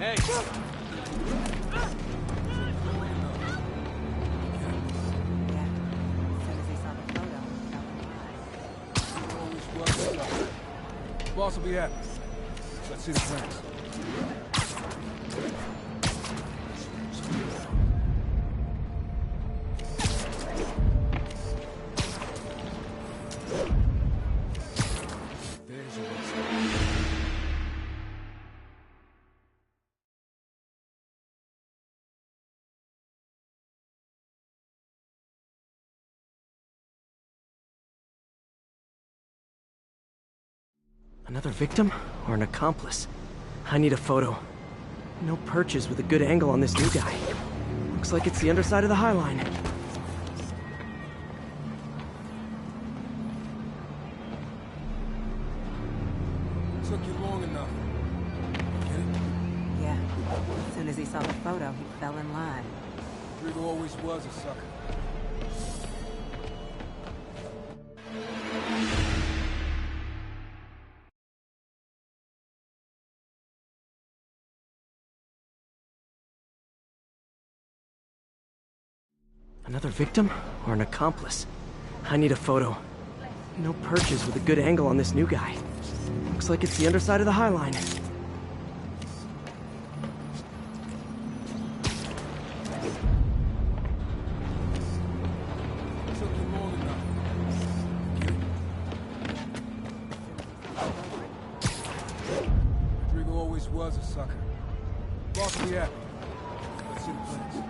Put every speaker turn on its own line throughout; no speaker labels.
Hey!
Boss will be happy. Let's see the plans. There's your boss.
Another victim or an accomplice? I need a photo. No perches with a good angle on this new guy. Looks like it's the underside of the High Line.
Took you long enough. Get it?
Yeah. As soon as he saw the photo, he fell in line.
Rodrigo always was a sucker.
Another victim or an accomplice? I need a photo. No perches with a good angle on this new guy. Looks like it's the underside of the High Line.
Took you long enough. Get it? Rodrigo always was a sucker. Boss will be happy. Let's see the plans.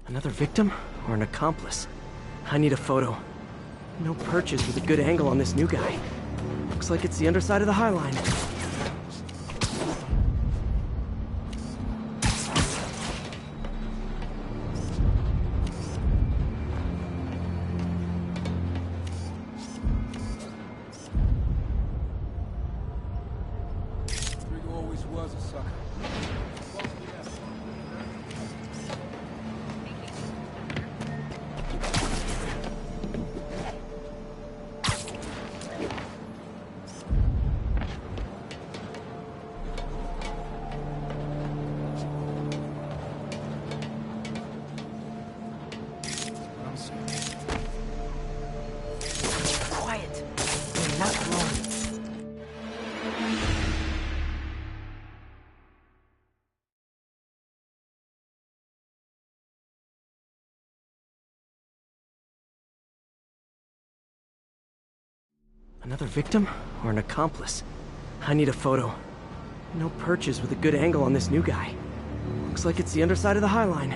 Another victim or an accomplice? I need a photo. No perches with a good angle on this new guy. Looks like it's the underside of the High Line.
Rodrigo always was a sucker.
Quiet. You're not alone.
Another victim or an accomplice? I need a photo. No perches with a good angle on this new guy. Looks like it's the underside of the High Line.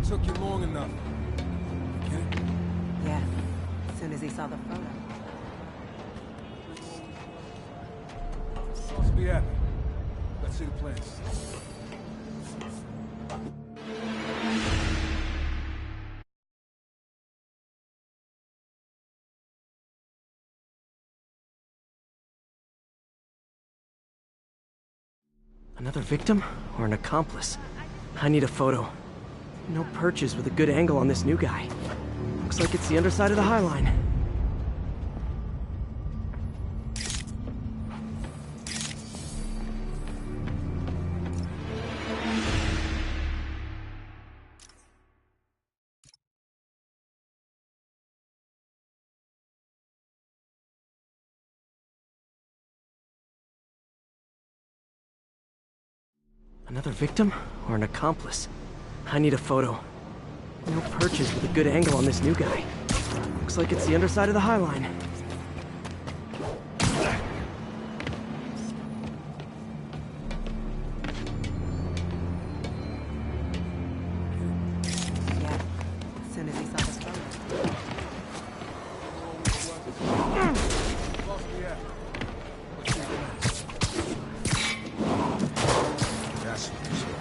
Took you long enough. Get it?
Yeah. As soon as he saw the photo.
Boss will be happy. Let's see the plans.
Another victim or an accomplice? I need a photo. No perches with a good angle on this new guy. Looks like it's the underside of the High Line. Another victim or an accomplice? I need a photo. No perches with a good angle on this new guy. Looks like it's the underside of the High Line.
Yeah, as soon as he saw the photo.
Boss, we at? What's your plan? That's what I'm saying.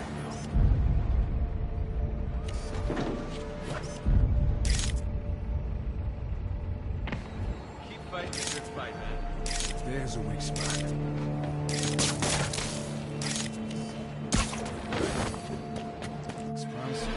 Keep fighting a good fight, man.
There's a weak spot. Looks promising.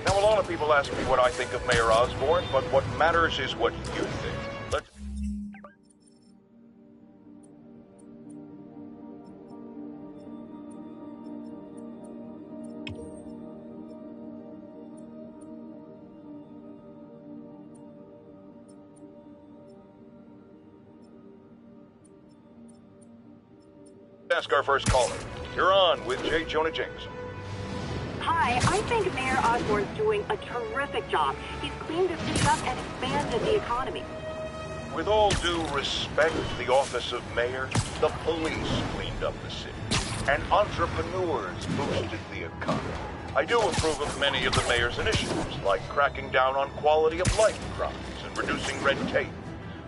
Now, a lot of people ask me what I think of Mayor Osborn, but what matters is what you think. Let's... ask our first caller. You're on with J. Jonah Jameson.
Hi, I think Mayor Osborn's doing a terrific job. He's cleaned the city up and expanded the economy.
With all due respect, the office of mayor, the police cleaned up the city, and entrepreneurs boosted the economy. I do approve of many of the mayor's initiatives, like cracking down on quality of life crimes and reducing red tape.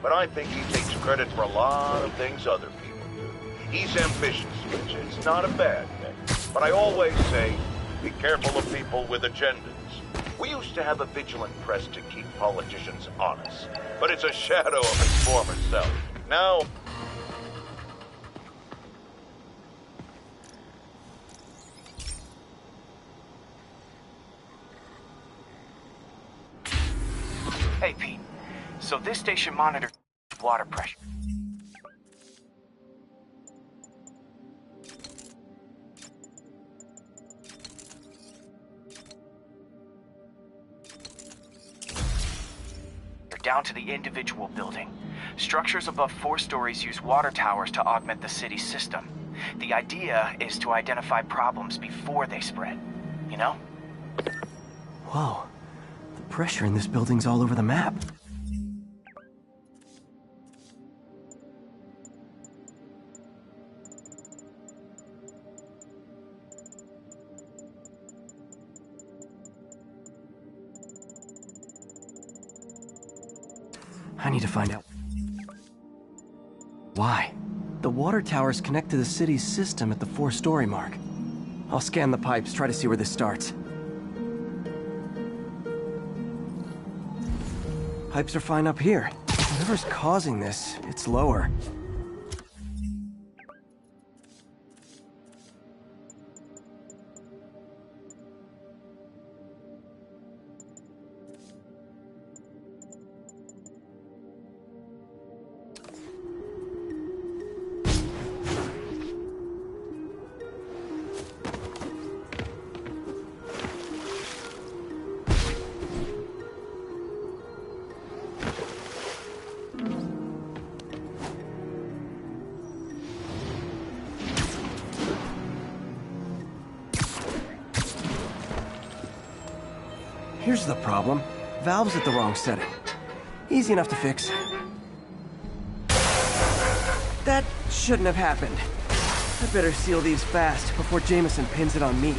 But I think he takes credit for a lot of things other people do. He's ambitious, which is not a bad thing. But I always say, be careful of people with agendas. We used to have a vigilant press to keep politicians honest, but it's a shadow of its former self. Now...
Hey, Pete. So this station monitors water pressure. Down to the individual building. Structures above 4 stories use water towers to augment the city's system. The idea is to identify problems before they spread, you know?
Whoa. The pressure in this building's all over the map. I need to find out why. The water towers connect to the city's system at the 4-story mark. I'll scan the pipes, try to see where this starts. Pipes are fine up here. Whatever's causing this, it's lower. Here's the problem. Valve's at the wrong setting. Easy enough to fix. That shouldn't have happened. I better seal these fast before Jameson pins it on me.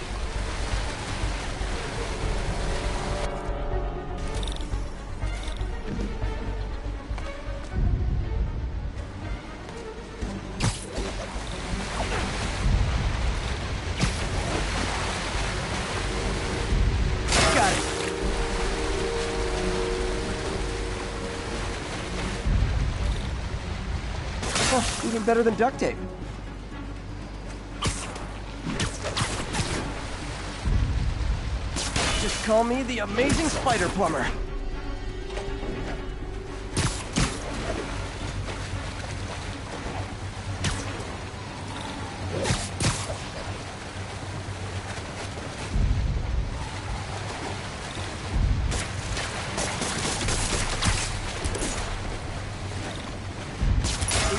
Huh, even better than duct tape. Just call me the amazing spider plumber.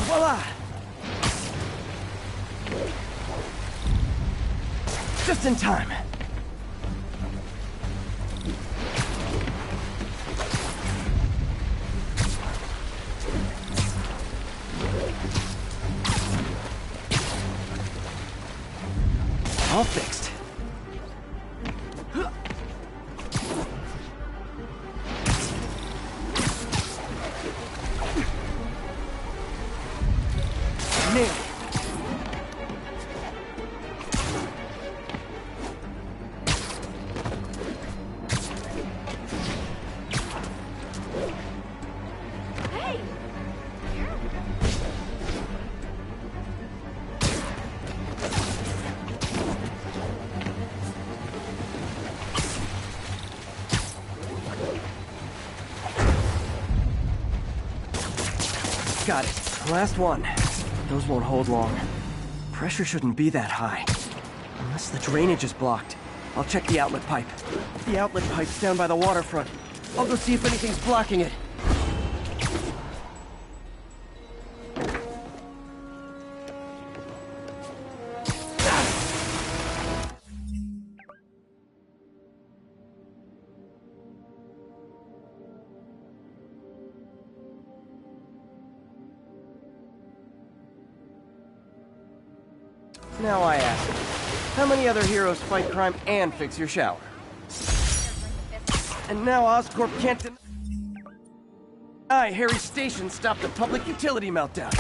Voila! Just in time. All fixed. Nailed it. Got it. Last one. Those won't hold long. Pressure shouldn't be that high. Unless the drainage is blocked. I'll check the outlet pipe. The outlet pipe's down by the waterfront. I'll go see if anything's blocking it. Now I ask, how many other heroes fight crime and fix your shower? And now Oscorp can't deny Harry's station stopped a public utility meltdown.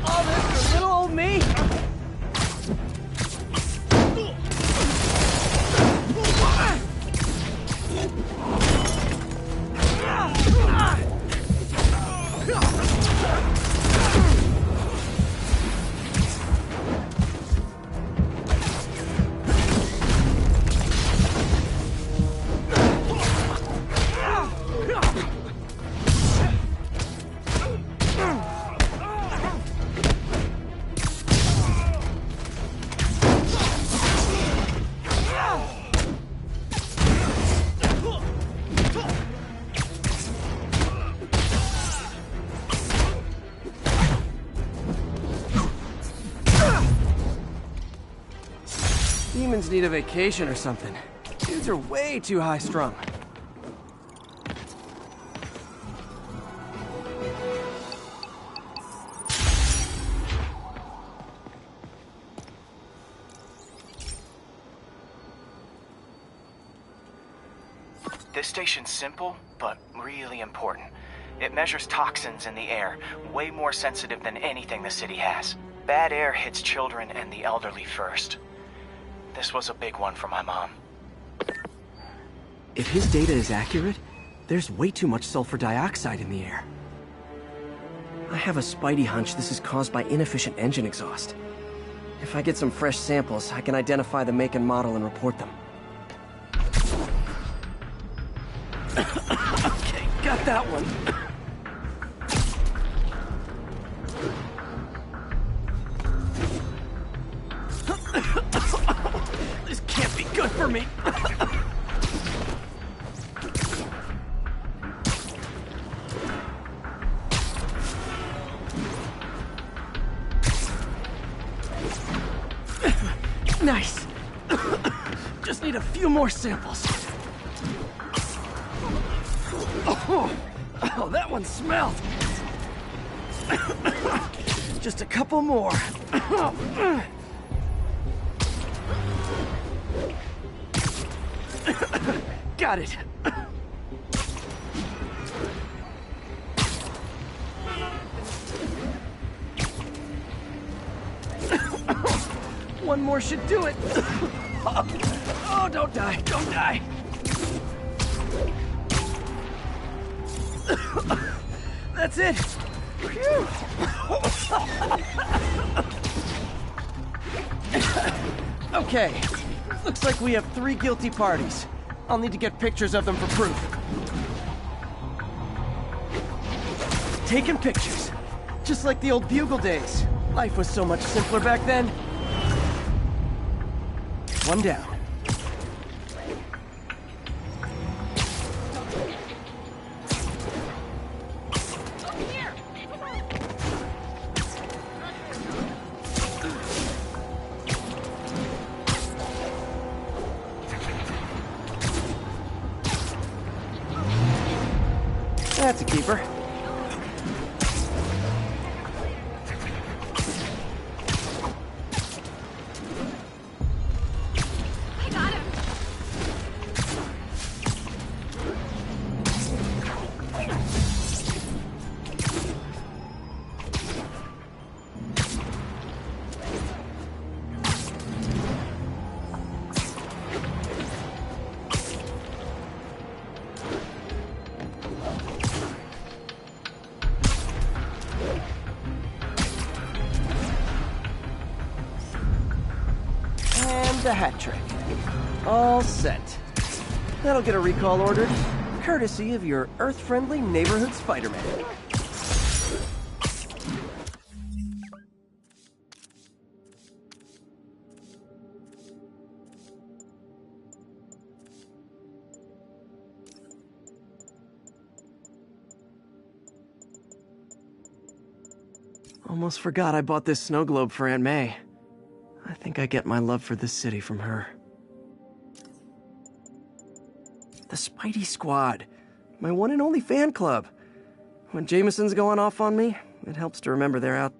All this for little old me? Demons need a vacation or something. Dudes are way too high-strung.
This station's simple, but really important. It measures toxins in the air, way more sensitive than anything the city has. Bad air hits children and the elderly first. This was a big one for my mom.
If his data is accurate, there's way too much sulfur dioxide in the air. I have a spidey hunch this is caused by inefficient engine exhaust. If I get some fresh samples, I can identify the make and model and report them. Okay, got that one. This can't be good for me. Nice. Just need a few more samples. Oh, that one smelled. Just a couple more. Got it. One more should do it. Oh, don't die, don't die. That's it. Phew. Okay, looks like we have 3 guilty parties. I'll need to get pictures of them for proof. Taking pictures. Just like the old Bugle days. Life was so much simpler back then. One down. That's a keeper.
I got him.
And a hat trick. All set. That'll get a recall ordered, courtesy of your Earth-friendly neighborhood Spider-Man. Almost forgot I bought this snow globe for Aunt May. I think I get my love for this city from her. The Spidey Squad. My one and only fan club. When Jameson's going off on me, it helps to remember they're out.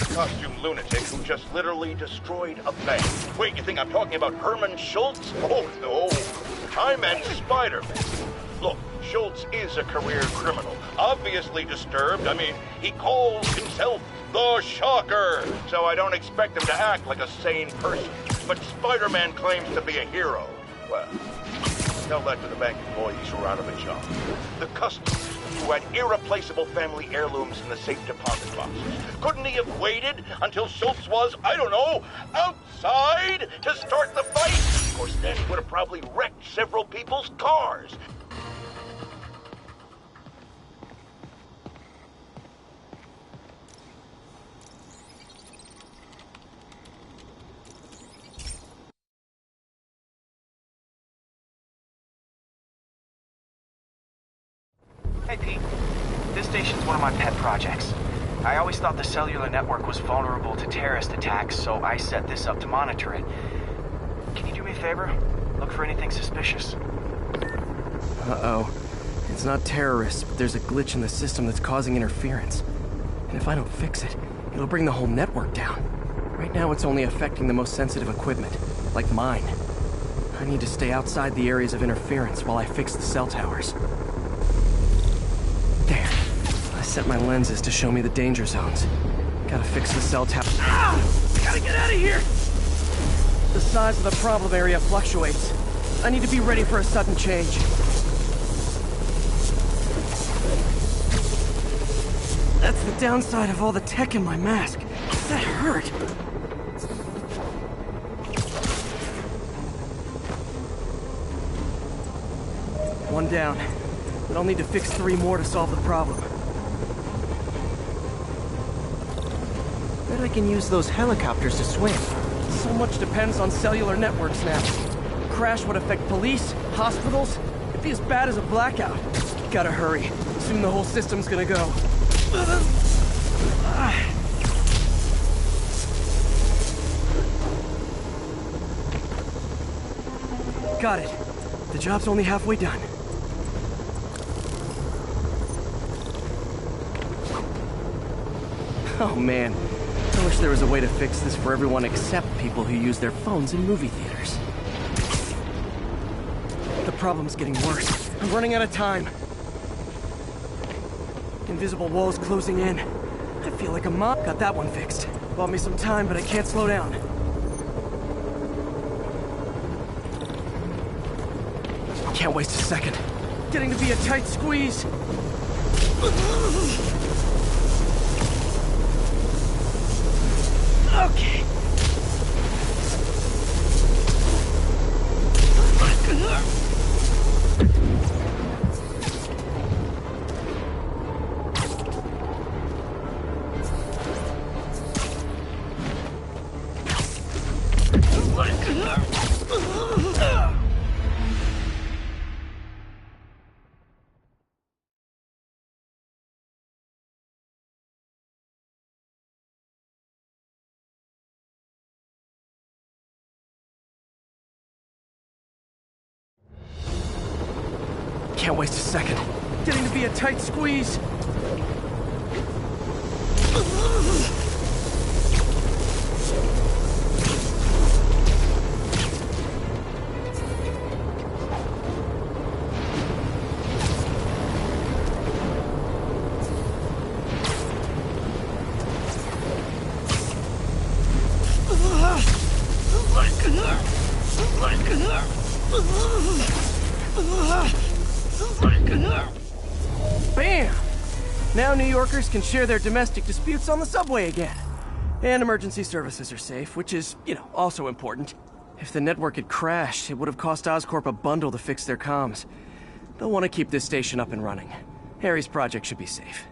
costume lunatic who just literally destroyed a bank. Wait, you think I'm talking about Herman Schultz? Oh, no. I meant Spider-Man. Look, Schultz is a career criminal, obviously disturbed. I mean, he calls himself the Shocker, so I don't expect him to act like a sane person. But Spider-Man claims to be a hero. Well, tell that to the bank employees who are out of a job. The customers who had irreplaceable family heirlooms in the safe deposit boxes. Couldn't he have waited until Schultz was, I don't know, outside to start the fight? Of course, then he would have probably wrecked several people's cars.
Hey, Pete. This station's one of my pet projects. I always thought the cellular network was vulnerable to terrorist attacks, so I set this up to monitor it. Can you do me a favor? Look for anything suspicious.
Uh-oh. It's not terrorists, but there's a glitch in the system that's causing interference. And if I don't fix it, it'll bring the whole network down. Right now, it's only affecting the most sensitive equipment, like mine. I need to stay outside the areas of interference while I fix the cell towers. There. I set my lenses to show me the danger zones. Gotta fix the cell tower. Ah! Gotta get out of here! The size of the problem area fluctuates. I need to be ready for a sudden change. That's the downside of all the tech in my mask. That hurt. One down. But I'll need to fix 3 more to solve the problem. Bet I can use those helicopters to swim. So much depends on cellular networks now. A crash would affect police, hospitals. It'd be as bad as a blackout. Gotta hurry. Soon the whole system's gonna go. Got it. The job's only halfway done. Oh man, I wish there was a way to fix this for everyone except people who use their phones in movie theaters. The problem's getting worse. I'm running out of time. Invisible walls closing in. I feel like a mob. Got that one fixed. Bought me some time, but I can't slow down. Can't waste a second. Getting to be a tight squeeze. Okay. Can't waste a second. Getting to be a tight squeeze. Bam! Now New Yorkers can share their domestic disputes on the subway again. And emergency services are safe, which is, also important. If the network had crashed, it would have cost Oscorp a bundle to fix their comms. They'll want to keep this station up and running. Harry's project should be safe.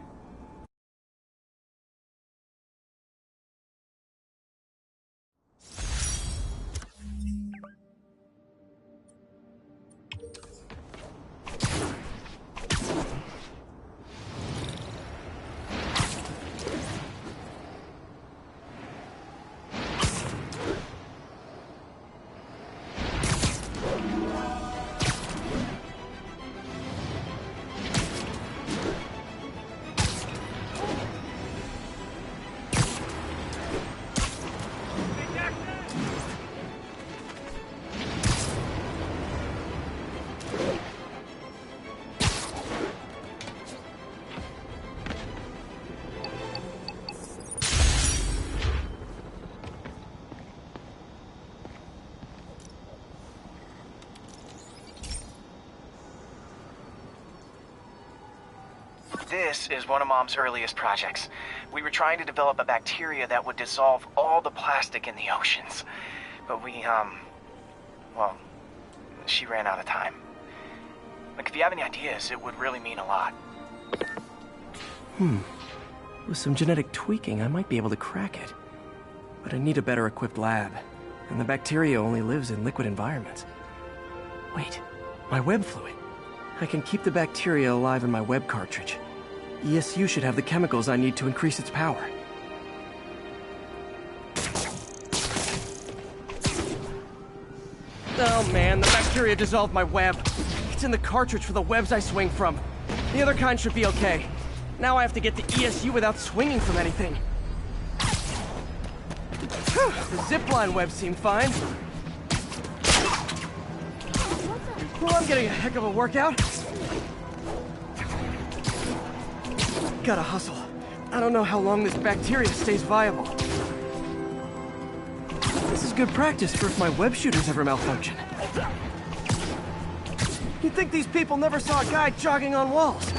This is one of Mom's earliest projects. We were trying to develop a bacteria that would dissolve all the plastic in the oceans. But well, she ran out of time. Like, if you have any ideas, it would really mean a lot.
With some genetic tweaking, I might be able to crack it. But I need a better equipped lab. And the bacteria only lives in liquid environments. Wait, my web fluid. I can keep the bacteria alive in my web cartridge. ESU should have the chemicals I need to increase its power. Oh man, the bacteria dissolved my web. It's in the cartridge for the webs I swing from. The other kind should be okay. Now I have to get the ESU without swinging from anything. The zipline webs seem fine. Well, I'm getting a heck of a workout. Gotta hustle. I don't know how long this bacteria stays viable. This is good practice for if my web shooters ever malfunction. You'd think these people never saw a guy jogging on walls.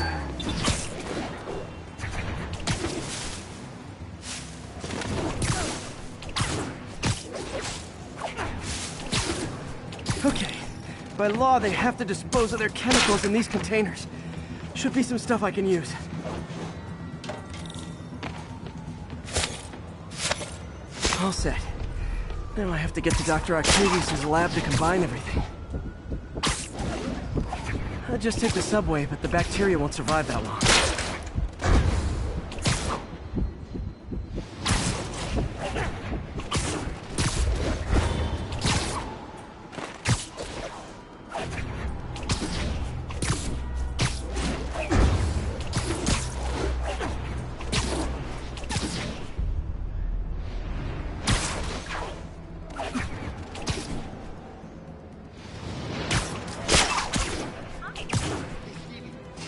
Okay. By law, they have to dispose of their chemicals in these containers. Should be some stuff I can use. All set. Now I have to get to Dr. Octavius' lab to combine everything. I'll just take the subway, but the bacteria won't survive that long.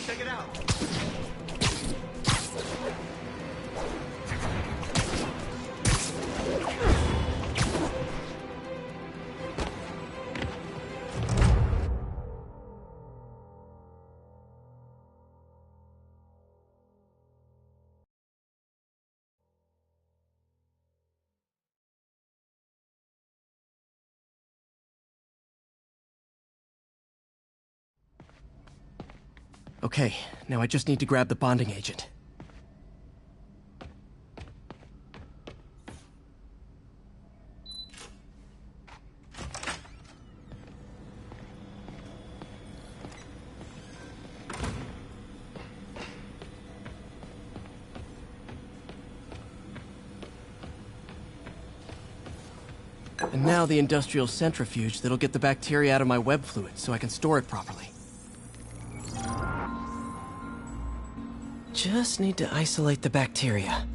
Check it out.
Okay, now I just need to grab the bonding agent. And now the industrial centrifuge that'll get the bacteria out of my web fluid so I can store it properly. Just need to isolate the bacteria.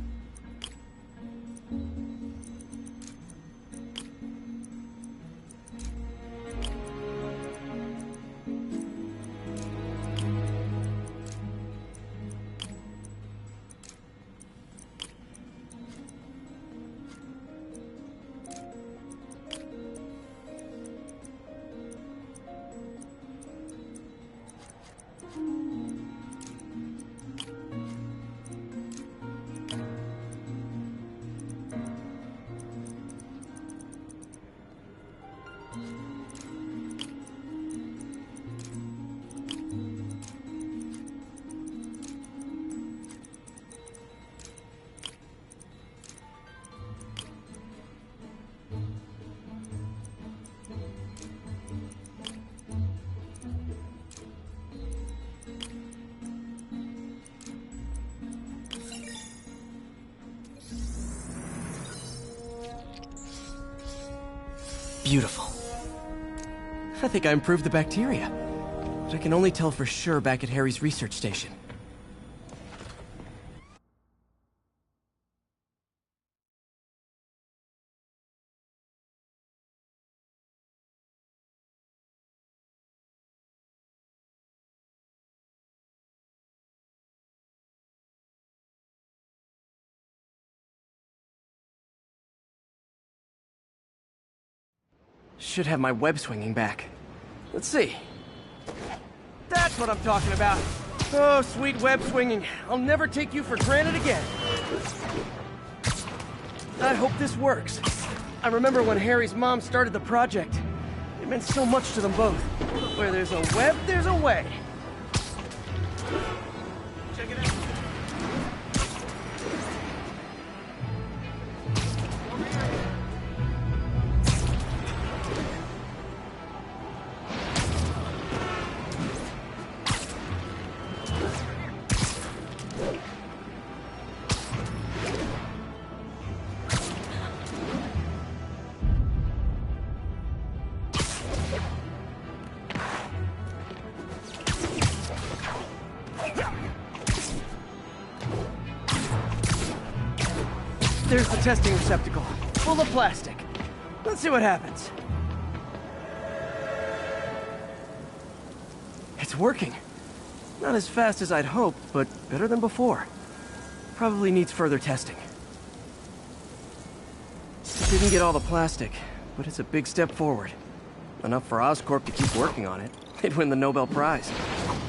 Beautiful. I think I improved the bacteria, but I can only tell for sure back at Harry's research station. Should have my web swinging back. Let's see. That's what I'm talking about. Oh, sweet web swinging. I'll never take you for granted again. I hope this works. I remember when Harry's mom started the project. It meant so much to them both. Where there's a web, there's a way. Check it out. There's the testing receptacle, full of plastic. Let's see what happens. It's working. Not as fast as I'd hoped, but better than before. Probably needs further testing. It didn't get all the plastic, but it's a big step forward. Enough for Oscorp to keep working on it. They'd win the Nobel Prize.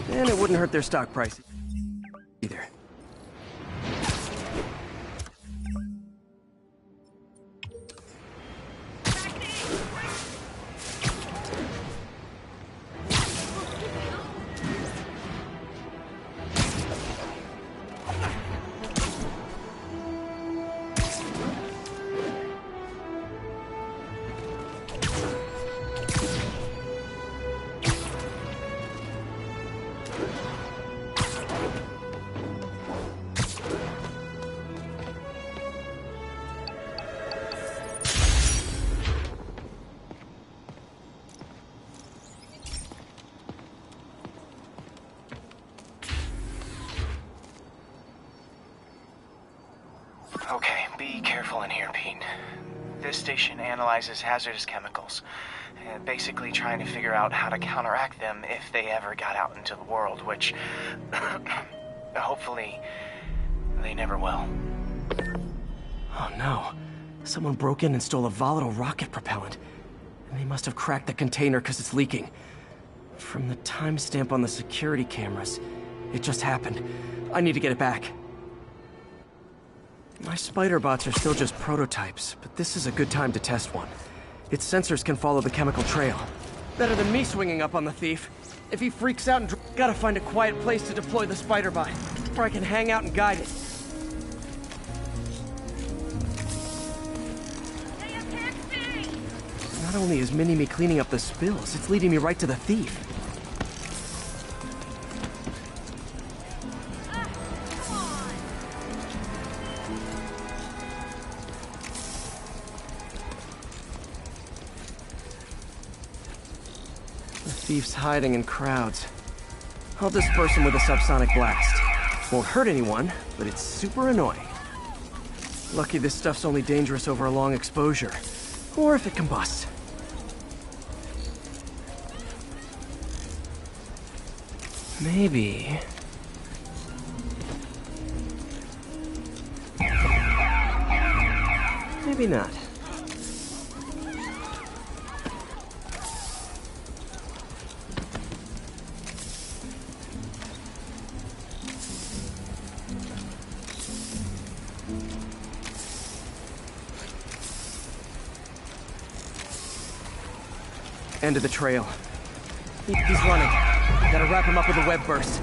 And it wouldn't hurt their stock price either.
Okay, be careful in here, Pete. This station analyzes hazardous chemicals, basically trying to figure out how to counteract them if they ever got out into the world, which hopefully they never will.
Oh no. Someone broke in and stole a volatile rocket propellant. And they must have cracked the container because it's leaking. From the timestamp on the security cameras, it just happened. I need to get it back. My spider bots are still just prototypes, but this is a good time to test one. Its sensors can follow the chemical trail. Better than me swinging up on the thief. If he freaks out and gotta find a quiet place to deploy the spider bot, where I can hang out and guide it. Not only is Mini-Me cleaning up the spills, it's leading me right to the thief. Thief's hiding in crowds. I'll disperse him with a subsonic blast. Won't hurt anyone, but it's super annoying. Lucky this stuff's only dangerous over a long exposure. Or if it combusts. Maybe... maybe not. End of the trail. He's running. Gotta wrap him up with a web burst.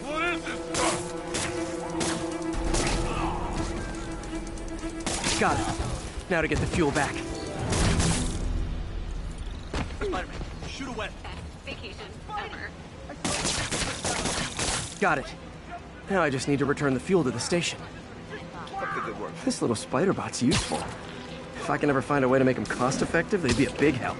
What is this?
Got it. Now to get the fuel back.
Spider-Man, shoot away.
Vacation ever.
Got it. Now I just need to return the fuel to the station. This little spider bot's useful. If I can ever find a way to make them cost-effective, they'd be a big help.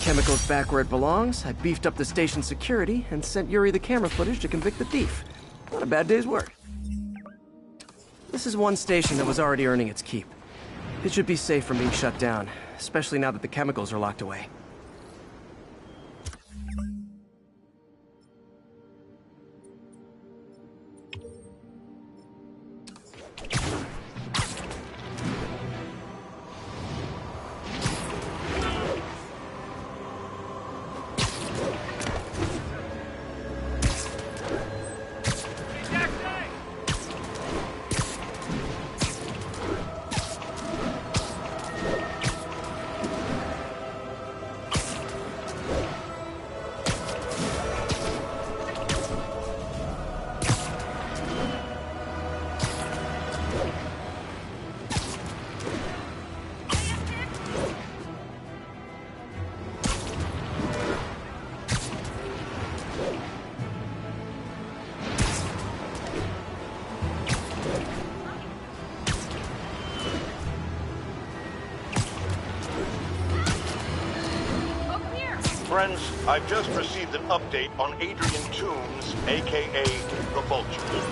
Chemicals back where it belongs. I beefed up the station security and sent Yuri the camera footage to convict the thief. Not a bad day's work. This is one station that was already earning its keep. It should be safe from being shut down, especially now that the chemicals are locked away.
Friends, I've just received an update on Adrian Toombs, aka the Vulture.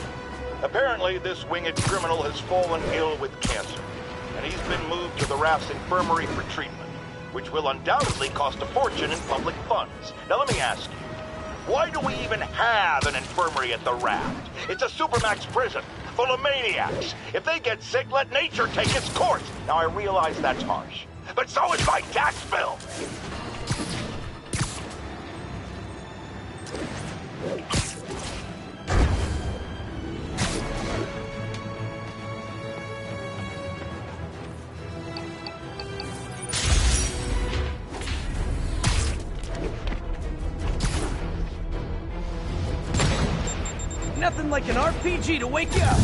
Apparently, this winged criminal has fallen ill with cancer, and he's been moved to the Raft's infirmary for treatment, which will undoubtedly cost a fortune in public funds. Now let me ask you, why do we even have an infirmary at the Raft? It's a supermax prison, full of maniacs. If they get sick, let nature take its course. Now I realize that's harsh, but so is my tax bill.
Nothing like an RPG to wake you up.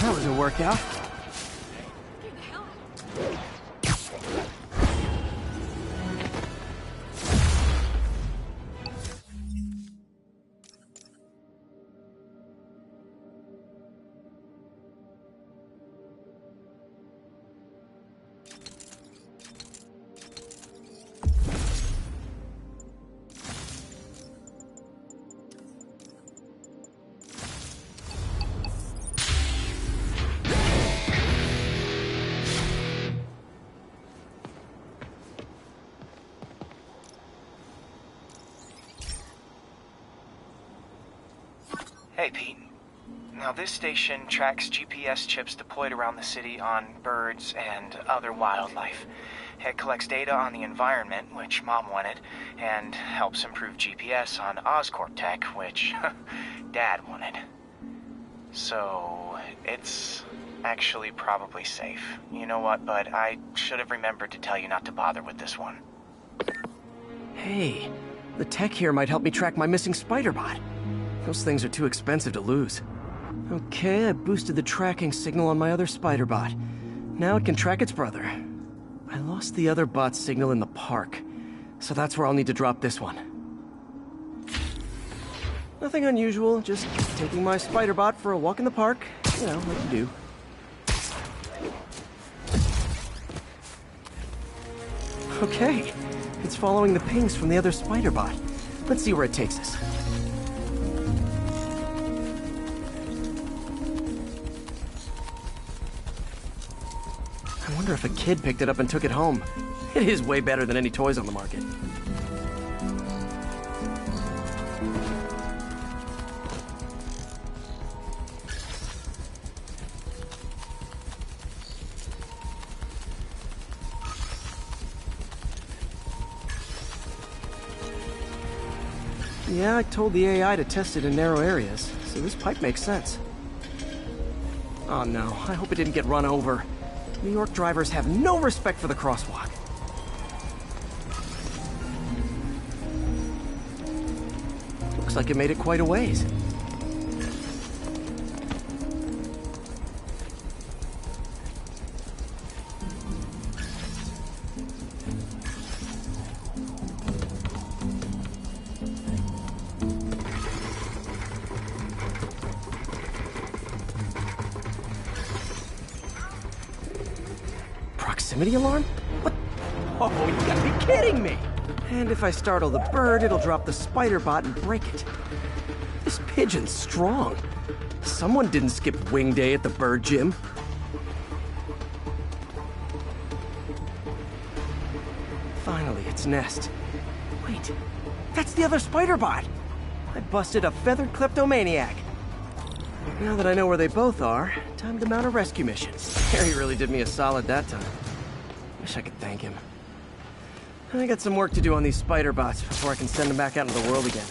That was a workout.
Hey, Pete. Now, this station tracks GPS chips deployed around the city on birds and other wildlife. It collects data on the environment, which Mom wanted, and helps improve GPS on Oscorp tech, which Dad wanted. So, it's actually probably safe. You know what, bud? I should have remembered to tell you not to bother with this one.
Hey, the tech here might help me track my missing spider bot. Those things are too expensive to lose. Okay, I boosted the tracking signal on my other spider bot. Now it can track its brother. I lost the other bot's signal in the park, so that's where I'll need to drop this one. Nothing unusual, just taking my spider bot for a walk in the park. You know, like you do. Okay, it's following the pings from the other spider bot. Let's see where it takes us. I wonder if a kid picked it up and took it home. It is way better than any toys on the market. Yeah, I told the AI to test it in narrow areas, so this pipe makes sense. Oh no, I hope it didn't get run over. New York drivers have no respect for the crosswalk. Looks like it made it quite a ways. proximity alarm? What? Oh, you gotta be kidding me! And if I startle the bird, it'll drop the spider bot and break it. This pigeon's strong. Someone didn't skip wing day at the bird gym. Finally, its nest. Wait, that's the other spider bot! I busted a feathered kleptomaniac. Now that I know where they both are, time to mount a rescue mission. Harry really did me a solid that time. Wish I could thank him. I got some work to do on these spider bots before I can send them back out into the world again.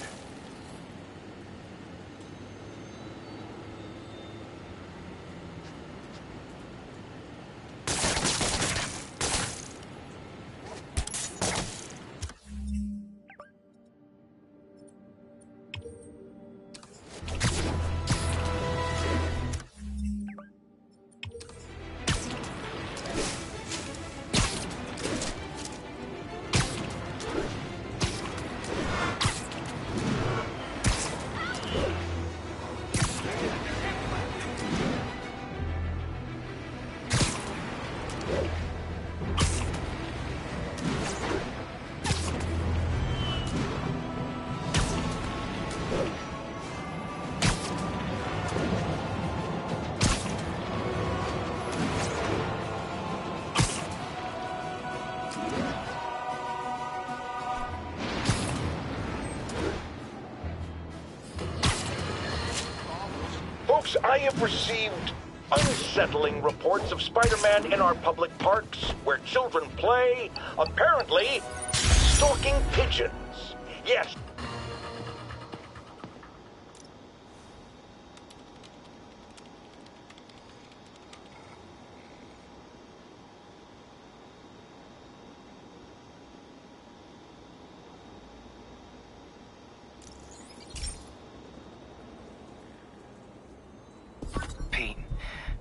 Folks, I have received unsettling reports of Spider-Man in our public parks, where children play, apparently stalking pigeons. Yes.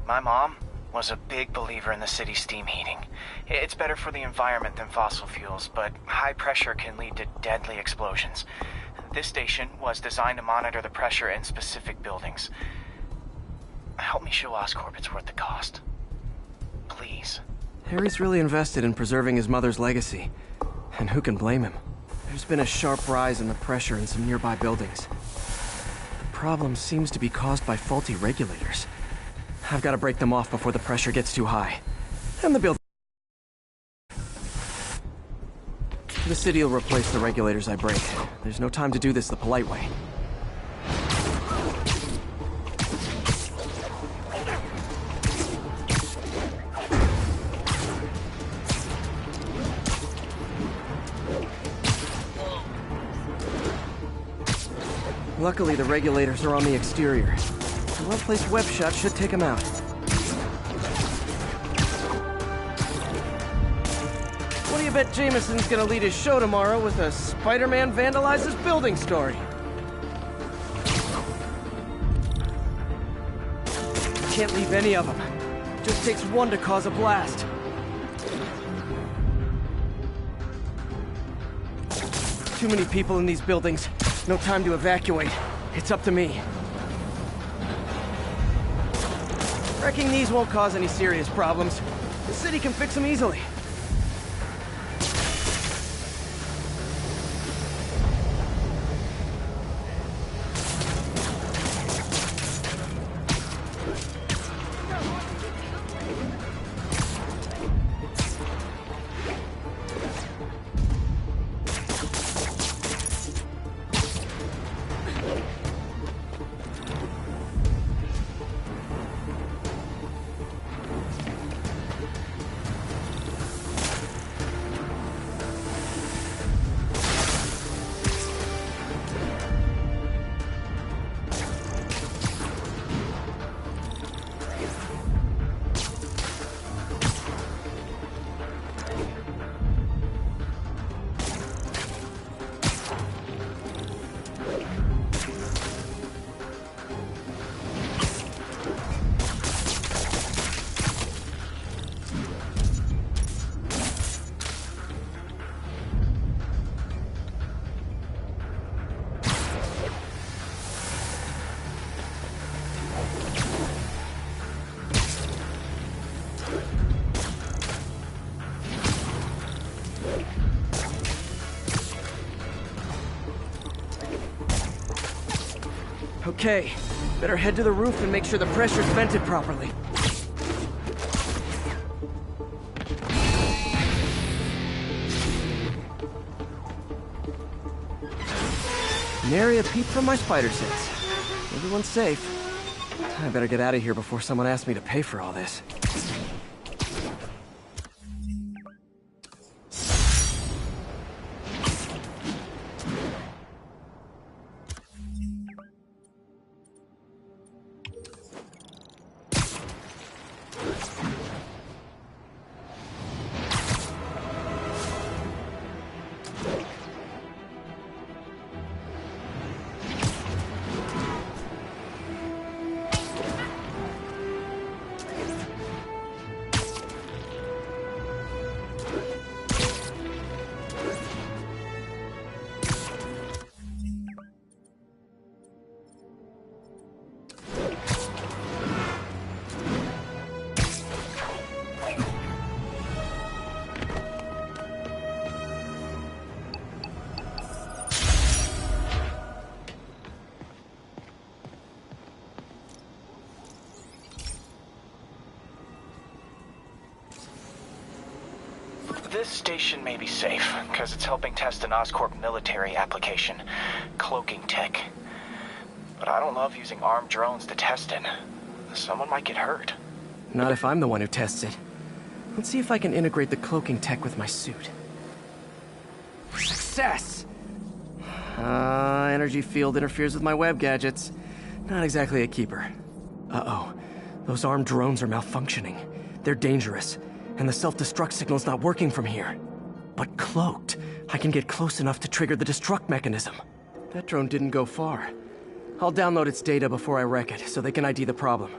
My mom was a big believer in the city's steam heating. It's better for the environment than fossil fuels, but high pressure can lead to deadly explosions. This station was designed to monitor the pressure in specific buildings. Help me show Oscorp it's worth the cost. Please.
Harry's really invested in preserving his mother's legacy. And who can blame him? There's been a sharp rise in the pressure in some nearby buildings. The problem seems to be caused by faulty regulators. I've got to break them off before the pressure gets too high. And the building... The city will replace the regulators I break. There's no time to do this the polite way. Luckily, the regulators are on the exterior. A well-placed web shot should take him out. What do you bet Jameson's gonna lead his show tomorrow with a Spider-Man vandalizes building story? Can't leave any of them. Just takes one to cause a blast. Too many people in these buildings. No time to evacuate. It's up to me. Wrecking these won't cause any serious problems. The city can fix them easily. Okay, better head to the roof and make sure the pressure's vented properly. Nary a peep from my spider sense. Everyone's safe. I better get out of here before someone asks me to pay for all this.
This station may be safe, because it's helping test an Oscorp military application, cloaking tech. But I don't love using armed drones to test it. Someone might get hurt.
Not if I'm the one who tests it. Let's see if I can integrate the cloaking tech with my suit. Success! Energy field interferes with my web gadgets. Not exactly a keeper. Uh-oh. Those armed drones are malfunctioning. They're dangerous, and the self-destruct signal's not working from here. But cloaked, I can get close enough to trigger the destruct mechanism. That drone didn't go far. I'll download its data before I wreck it, so they can ID the problem.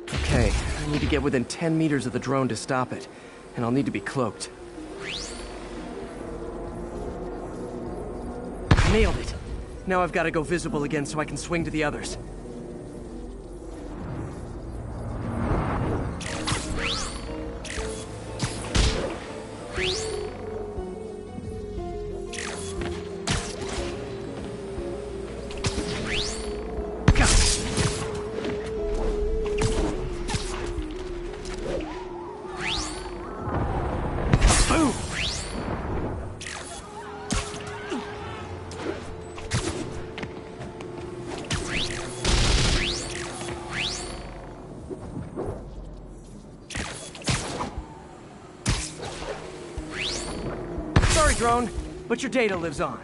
Okay, I need to get within 10 meters of the drone to stop it, and I'll need to be cloaked. Nailed it! Now I've got to go visible again so I can swing to the others. Sorry, drone, but your data lives on.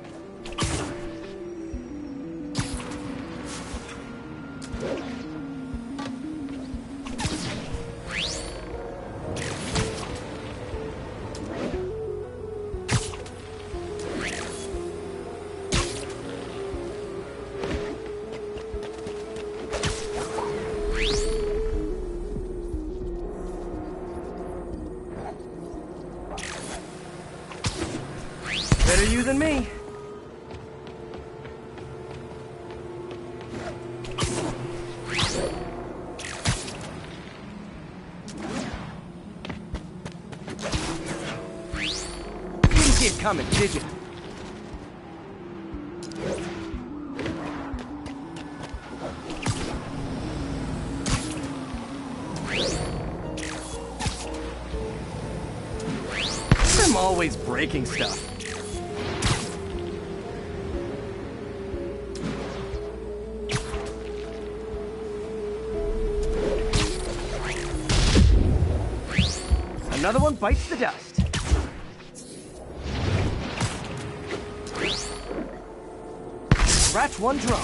Better you than me. Didn't see it coming, did you? I'm always breaking stuff. Another one bites the dust. Scratch one drone.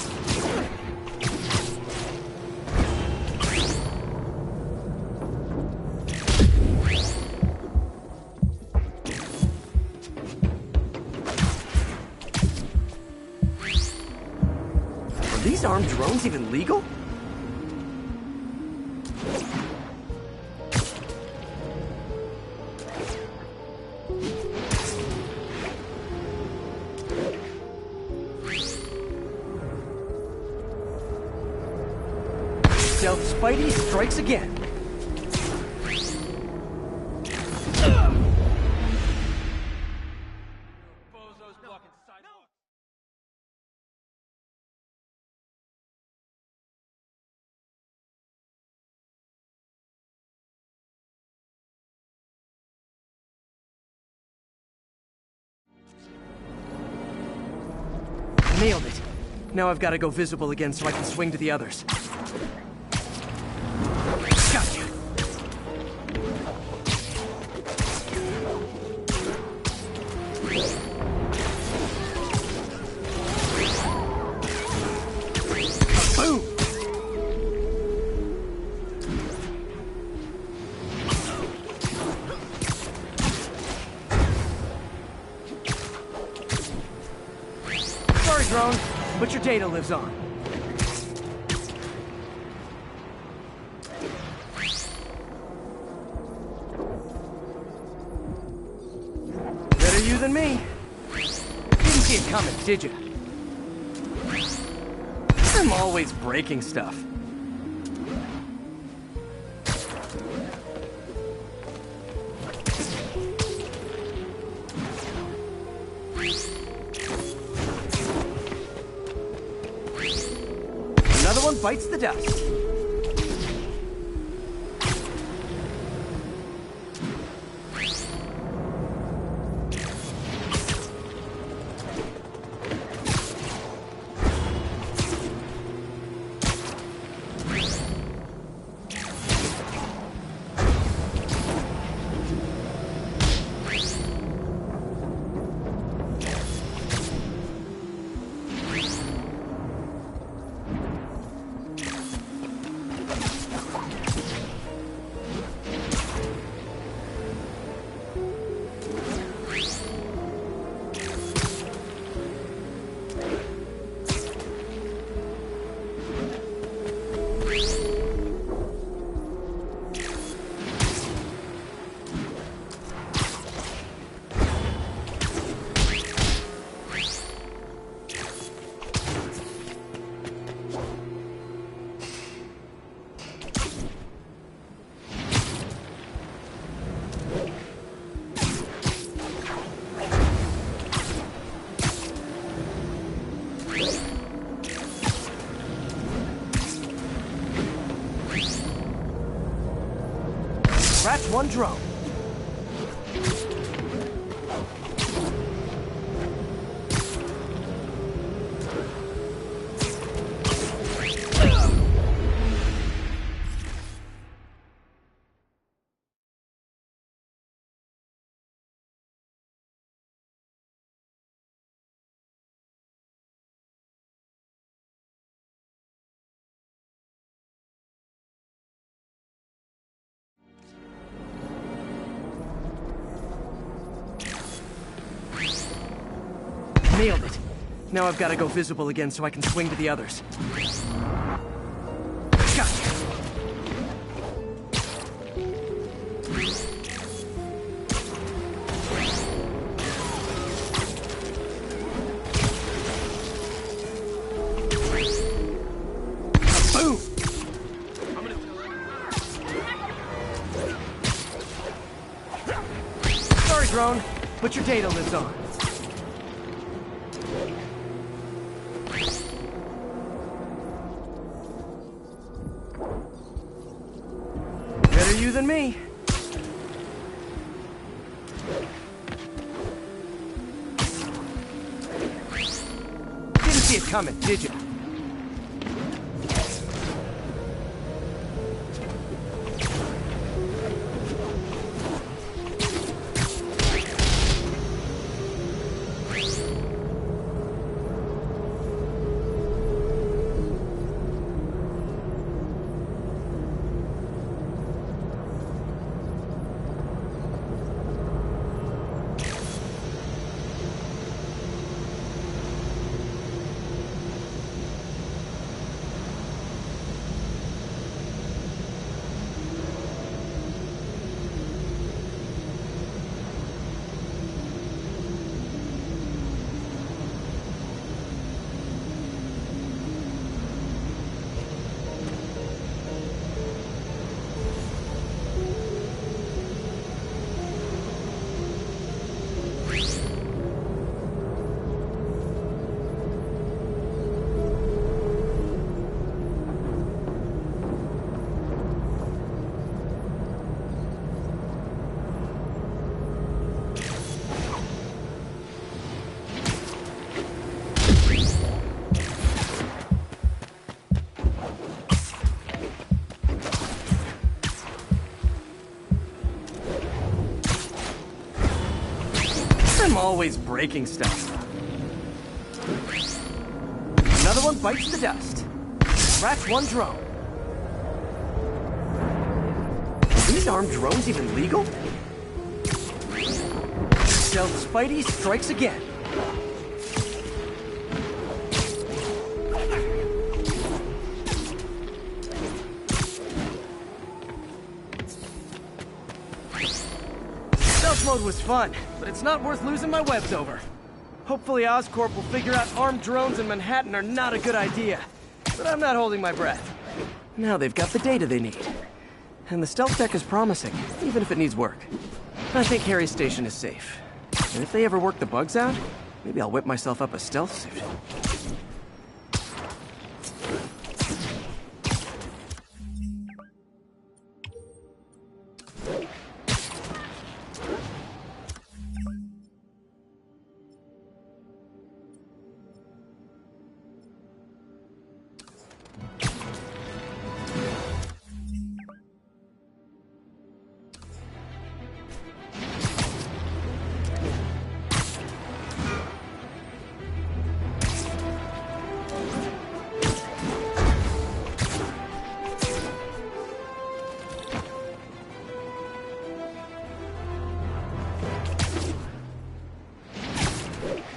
Are these armed drones even legal? Stealth Spidey strikes again. Nailed it. Now I've got to go visible again so I can swing to the others. Gotcha. Boom! Sorry, drone, but your data lives on. Better you than me. Didn't see it coming, did you? I'm always breaking stuff. Another one bites the dust. Scratch one drone. Nailed it. Now I've got to go visible again so I can swing to the others. Gotcha. Boom! Sorry, drone, but your data lives on. Better you than me. Didn't see it coming, did you? always breaking stuff. Another one bites the dust. Scratch one drone. Are these armed drones even legal? Stealth Spidey strikes again. Stealth mode was fun, but it's not worth losing my webs over. Hopefully Oscorp will figure out armed drones in Manhattan are not a good idea. But I'm not holding my breath. Now they've got the data they need. And the stealth tech is promising, even if it needs work. I think Harry's station is safe. And if they ever work the bugs out, maybe I'll whip myself up a stealth suit.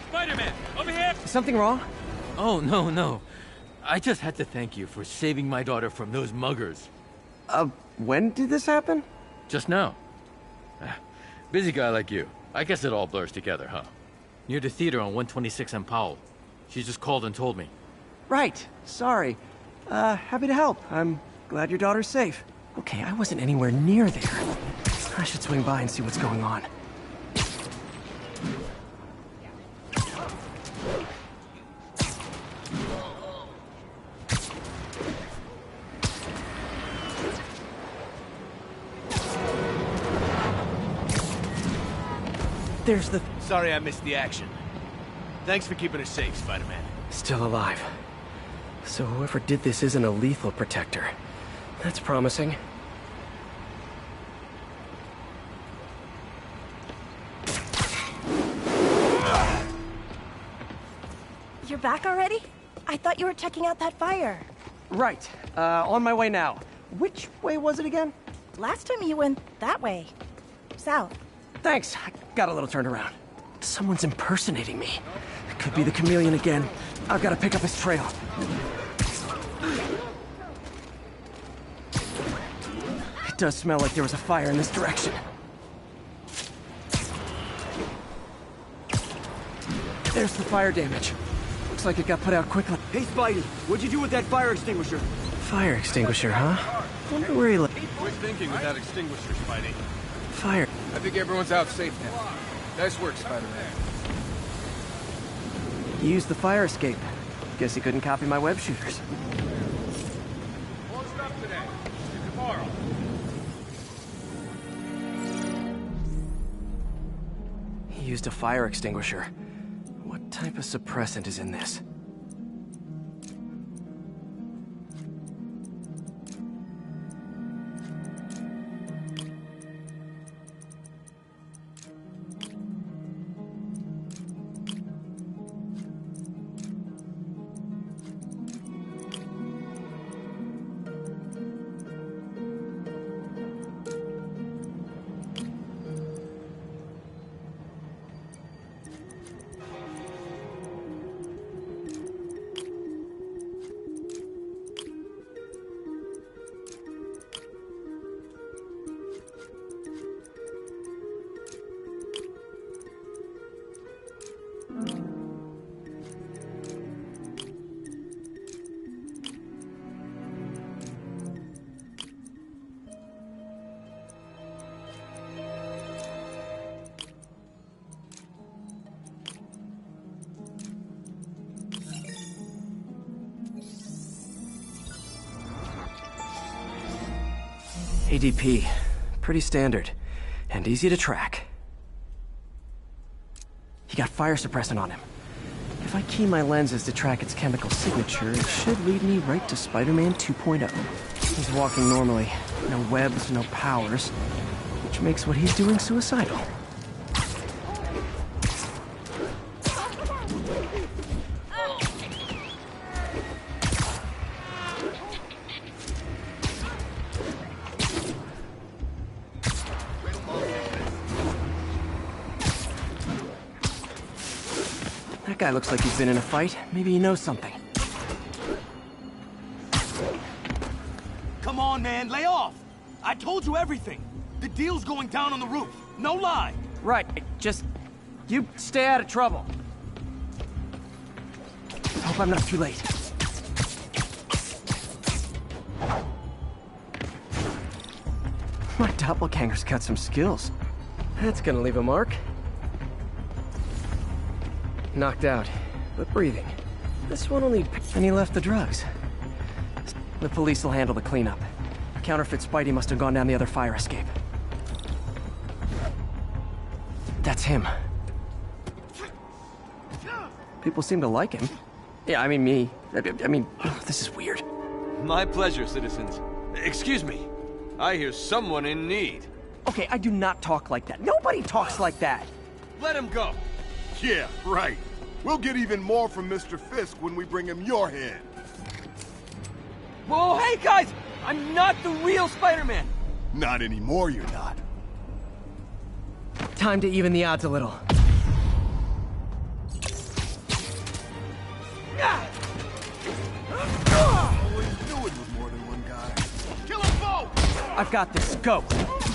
Spider-Man, over here!
Something wrong?
Oh, no. I just had to thank you for saving my daughter from those muggers.
When did this happen?
Just now. Busy guy like you. I guess it all blurs together, huh? Near the theater on 126 and Powell. She just called and told me.
Right. Sorry. Happy to help. I'm glad your daughter's safe. Okay, I wasn't anywhere near there. I should swing by and see what's going on. There's the...
Sorry I missed the action. Thanks for keeping us safe, Spider-Man.
Still alive. So whoever did this isn't a lethal protector. That's promising.
You're back already? I thought you were checking out that fire.
Right. On my way now. Which way was it again?
Last time you went that way. South.
Thanks. I got a little turned around. Someone's impersonating me. It could be the chameleon again. I've got to pick up his trail. It does smell like there was a fire in this direction. There's the fire damage. Looks like it got put out quickly.
Hey, Spidey, what'd you do with that fire extinguisher?
Fire extinguisher, huh? Wonder where he left.
Quick thinking with that extinguisher, Spidey.
Fire.
I think everyone's out safe now. Nice work, Spider-Man.
He used the fire escape. Guess he couldn't copy my web shooters.
More stuff today. See you tomorrow.
He used a fire extinguisher. What type of suppressant is in this? ADP. Pretty standard. And easy to track. He got fire suppressant on him. If I key my lenses to track its chemical signature, it should lead me right to Spider-Man 2.0. He's walking normally. No webs, no powers. Which makes what he's doing suicidal. guy looks like he's been in a fight. Maybe he knows something.
Come on, man, lay off! I told you everything. The deal's going down on the roof. No lie.
Right, just... you stay out of trouble. Hope I'm not too late. My doppelganger's got some skills. That's gonna leave a mark. Knocked out, but breathing. This one will need... and he left the drugs. The police will handle the cleanup. Counterfeit Spidey must have gone down the other fire escape. That's him. People seem to like him. Yeah, I mean me. I mean, this is weird.
My pleasure, citizens. Excuse me. I hear someone in need.
Okay, I do not talk like that. Nobody talks like that.
Let him go.
Yeah, right. We'll get even more from Mr. Fisk when we bring him your head.
Whoa, hey guys! I'm not the real Spider-Man!
Not anymore, you're not.
Time to even the odds a little.
Always knew it was more than one guy.
Kill them both!
I've got this. Go!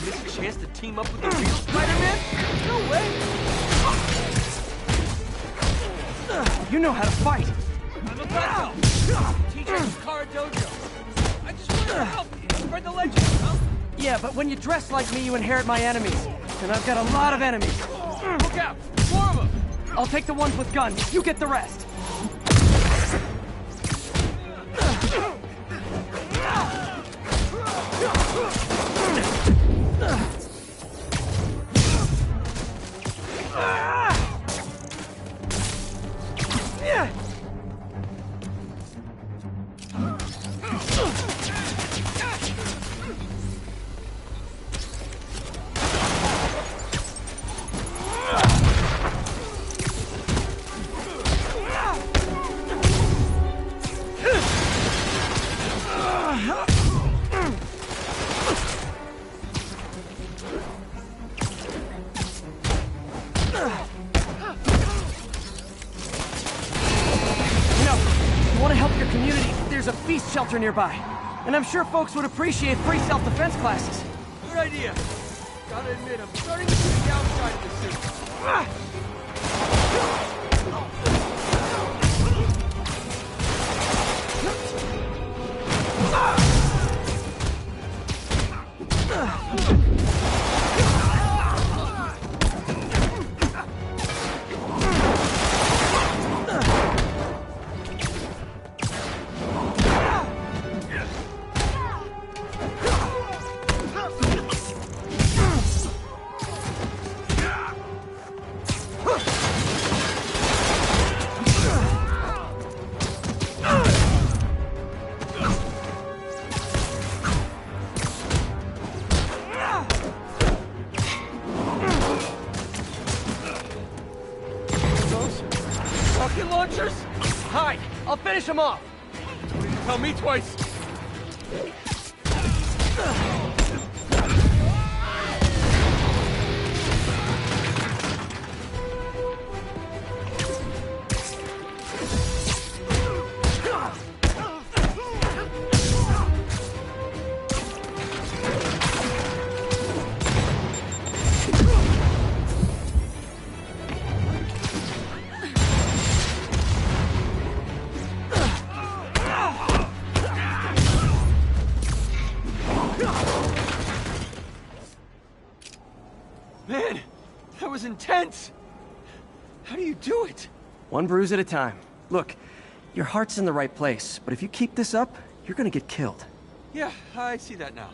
This a chance to team up with the real Spider-Man? No way!
You know how to fight!
I'm about to! Teacher's car dojo. I just want to help you. Spread the legend, huh?
Yeah, but when you dress like me, you inherit my enemies. And I've got a lot of enemies.
Look out! 4 of them!
I'll take the ones with guns. You get the rest. Shelter nearby, and I'm sure folks would appreciate free self-defense classes.
Good idea. Gotta admit, I'm starting to see the downside of this suit.
Finish him off!
You didn't tell me twice! Man, that was intense! How do you do it?
One bruise at a time. Look, your heart's in the right place, but if you keep this up, you're gonna get killed.
Yeah, I see that now.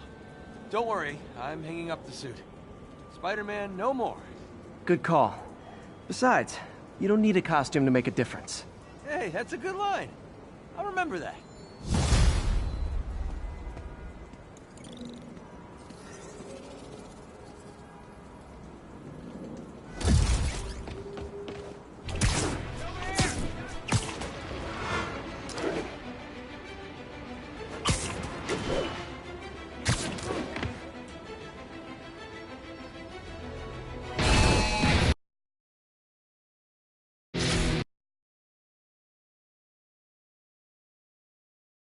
Don't worry, I'm hanging up the suit. Spider-Man, no more.
Good call. Besides, you don't need a costume to make a difference.
Hey, that's a good line. I'll remember that.